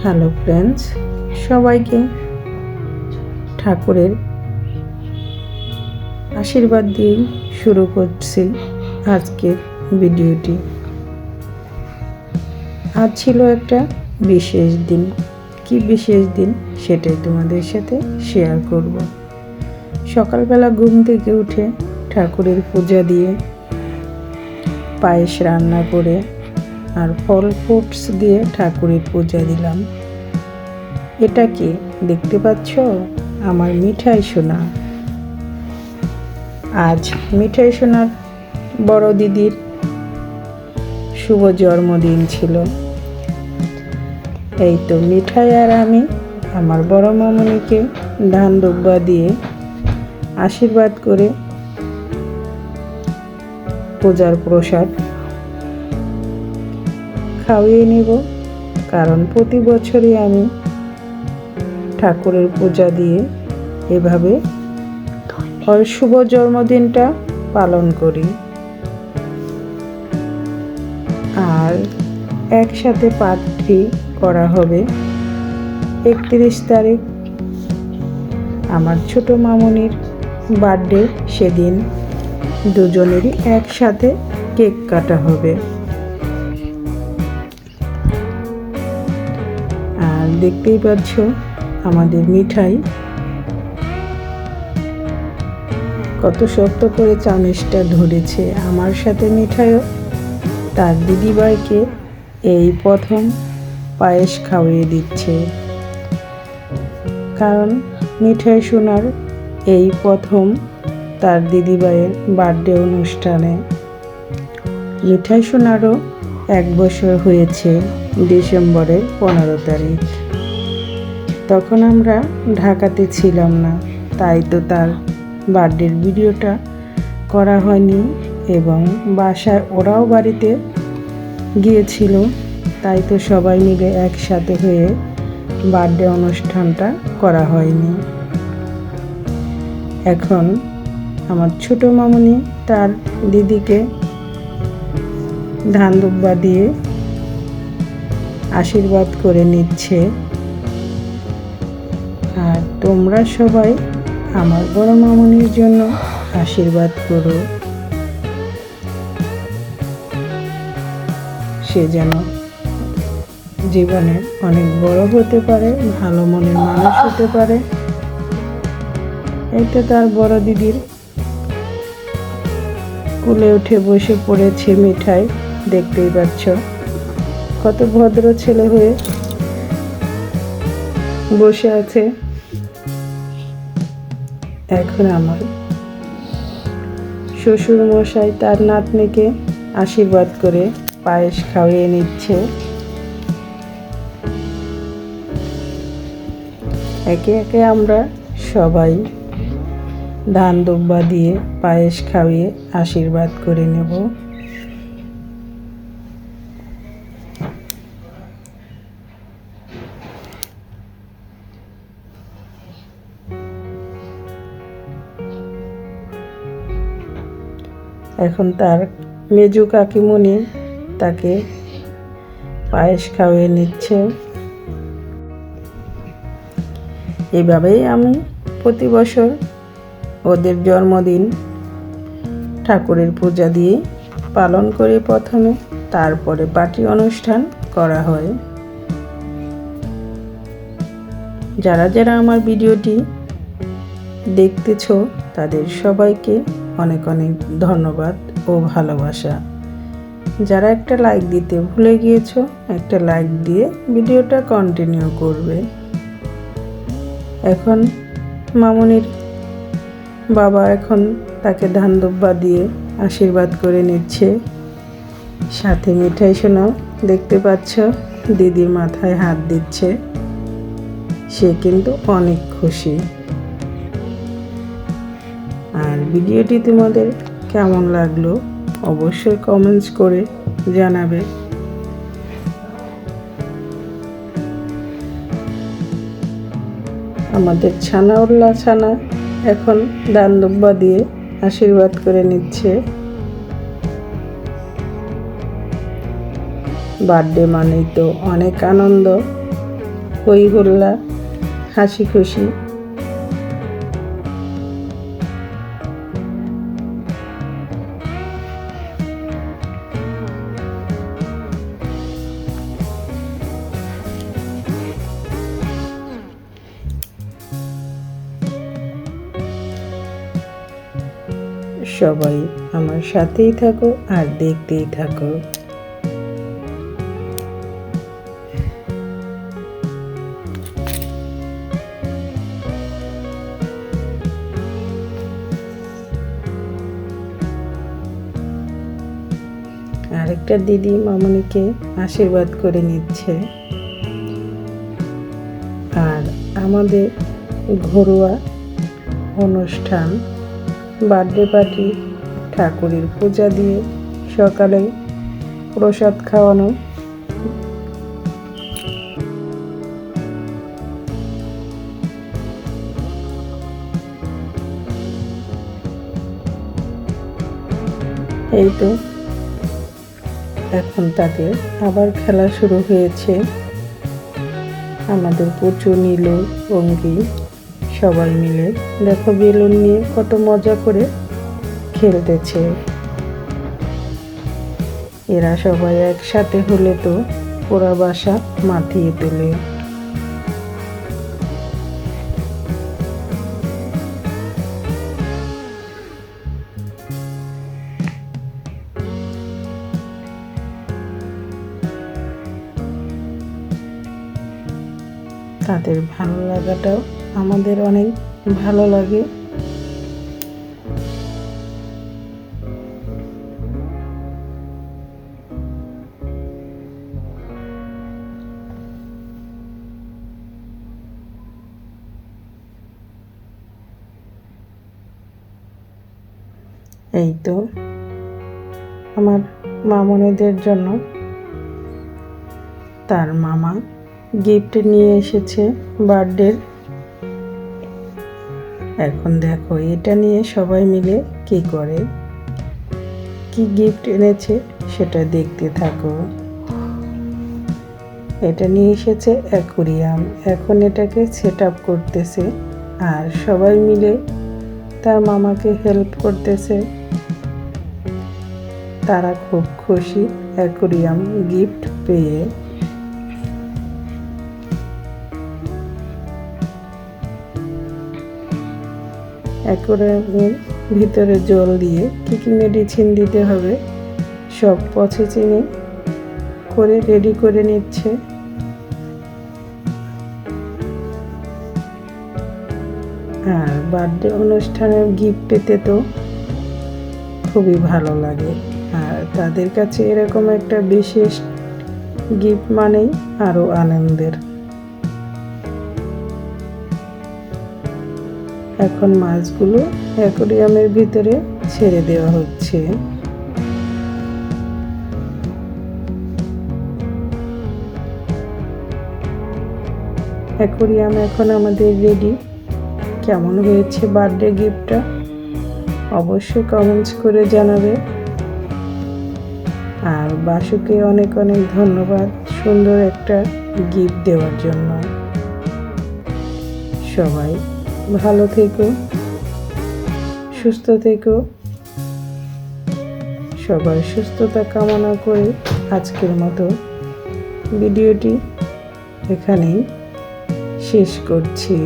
Hello friends, সবাইকে ঠাকুরের আশীর্বাদ দিয়ে শুরু করছি আজকের ভিডিওটি। আজ ছিল একটা বিশেষ দিন। কি বিশেষ দিন সেটাই তোমাদের সাথে শেয়ার করব। সকালবেলা ঘুম থেকে উঠে ঠাকুরের পূজা দিয়ে পায়েস রান্না করে আর ফল ফ্রুটস দিয়ে ঠাকুরের পূজা দিলাম। এটা কি দেখতে পাচ্ছ? আমার মিঠাই সোনা। আজ মিঠাই সোনার বড় দিদির শুভ জন্মদিন ছিল। এই তো মিঠাই আর আমি আমার বড় মামনিকে ধান দুব্বা দিয়ে আশীর্বাদ করে পূজার প্রসাদ খাওয়িয়ে নেব, কারণ প্রতি বছরই আমি ঠাকুরের পূজা দিয়ে এভাবে ওর শুভ জন্মদিনটা পালন করি। আর একসাথে পার্টি করা হবে 31 তারিখ, আমার ছোট মামনির বার্থডে। সেদিন দুজনেরই একসাথে কেক কাটা হবে। আর দেখতেই পাচ্ছ আমাদের মিঠাই কত শক্ত করে চামচটা ধরেছে। আমার সাথে মিঠাইও তার দিদিভাইকে এই প্রথম পায়েস খাওয়িয়ে দিচ্ছে, কারণ মিঠাই সোনার এই প্রথম তার দিদিভাইয়ের বার্থডে অনুষ্ঠানে। মিঠাই সোনারও 1 বছর হয়েছে ডিসেম্বরের 15 তারিখ। তখন আমরা ঢাকাতে ছিলাম না, তাই তো তার বার্থডের ভিডিওটা করা হয়নি, এবং বাসায় ওরাও বাড়িতে গিয়েছিল, তাই তো সবাই মিলে একসাথে হয়ে বার্থডে অনুষ্ঠানটা করা হয়নি। এখন আমার ছোট মামনি তার দিদিকে ধান দুব্বা দিয়ে আশীর্বাদ করে নিচ্ছে। আর তোমরা সবাই আমার বড় মামনির জন্য আশীর্বাদ করো, সে যেন জীবনে অনেক বড় হতে পারে, ভালো মনের মানুষ হতে পারে। এটা তার বড় দিদির কুলে উঠে বসে পড়েছে মিঠাই, দেখতেই পাচ্ছ কত ভদ্র ছেলে হয়ে বসে আছে। এখন আমার শ্বশুর মশাই তার নাতনিকে আশীর্বাদ করে পায়েস খাওয়িয়ে নিচ্ছে। একে একে আমরা সবাই ধান দুব্বা দিয়ে পায়েস খাওয়িয়ে আশীর্বাদ করে নেব। এখন তার মেজু কাকিমণি তাকে পায়েস খাওয়িয়ে নিচ্ছে। এভাবেই আমি প্রতি বছর ওদের জন্মদিন ঠাকুরের পূজা দিয়ে পালন করি প্রথমে, তারপরে পার্টি অনুষ্ঠান করা হয়। যারা যারা আমার ভিডিওটি দেখতেছ তাদের সবাইকে অনেক অনেক ধন্যবাদ ও ভালোবাসা। যারা একটা লাইক দিতে ভুলে গিয়েছো, একটা লাইক দিয়ে ভিডিওটা কন্টিনিউ করবে। এখন মামনির বাবা এখন তাকে ধান দুব্বা দিয়ে আশীর্বাদ করে নিচ্ছে। সাথে মিঠাই সোনাও দেখতে পাচ্ছ দিদির মাথায় হাত দিচ্ছে, সে কিন্তু অনেক খুশি। আর ভিডিওটি তোমাদের কেমন লাগলো অবশ্যই কমেন্টস করে জানাবে। আমাদের ছানাউল্লা ছানা এখন ধান দুব্বা দিয়ে আশীর্বাদ করে নিচ্ছে। বার্থডে মানেই তো অনেক আনন্দ, হই হুল্লা, হাসি খুশি। সবাই আমার সাথেই থাকো আর দেখতেই থাকো। আরেকটা দিদি মামনিকে আশীর্বাদ করে নিচ্ছে। আর আমাদের ঘরোয়া অনুষ্ঠান, বার্থডে পার্টি, ঠাকুরের পূজা দিয়ে সকালে প্রসাদ খাওয়ানো। এই তো এখন তাদের আবার খেলা শুরু হয়েছে। আমাদের পুচু, নীলু, অঙ্গি সবাই মিলে দেখো বেলুন নিয়ে কত মজা করে খেলতেছে। এরা সবাই একসাথে হলে তো পুরা বাসা মাতিয়ে তোলে। তাদের ভালো লাগাটাও আমাদের অনেক ভালো লাগে। এই তো আমার মামনিদের জন্য তার মামা গিফট নিয়ে এসেছে বার্থডের। এখন দেখো এটা নিয়ে সবাই মিলে কি করে, কি গিফট এনেছে সেটা দেখতে থাকো। এটা নিয়ে এসেছে অ্যাকুরিয়াম। এখন এটাকে সেট আপ করতেছে আর সবাই মিলে তার মামাকে হেল্প করতেছে। তারা খুব খুশি অ্যাকুরিয়াম গিফট পেয়ে। অ্যাকুরিয়ামের ভিতরে জল দিয়ে কী কী মেডিসিন দিতে হবে সব প্রসেসিং করে রেডি করে নিচ্ছে। আর বার্থডে অনুষ্ঠানের গিফট পেতে তো খুবই ভালো লাগে। আর তাদের কাছে এরকম একটা বিশেষ গিফট মানেই আরও আনন্দের। এখন মাছগুলো অ্যাকুরিয়ামের ভিতরে ছেড়ে দেওয়া হচ্ছে। অ্যাকুরিয়াম এখন আমাদের রেডি। কেমন হয়েছে বার্থডে গিফটটা অবশ্যই কমেন্টস করে জানাবে। আর বাসুকে অনেক অনেক ধন্যবাদ সুন্দর একটা গিফট দেওয়ার জন্য। সবাই ভালো থেকো, সুস্থ থেকো। সবার সুস্থতা কামনা করে আজকের মতো ভিডিওটি এখানেই শেষ করছি।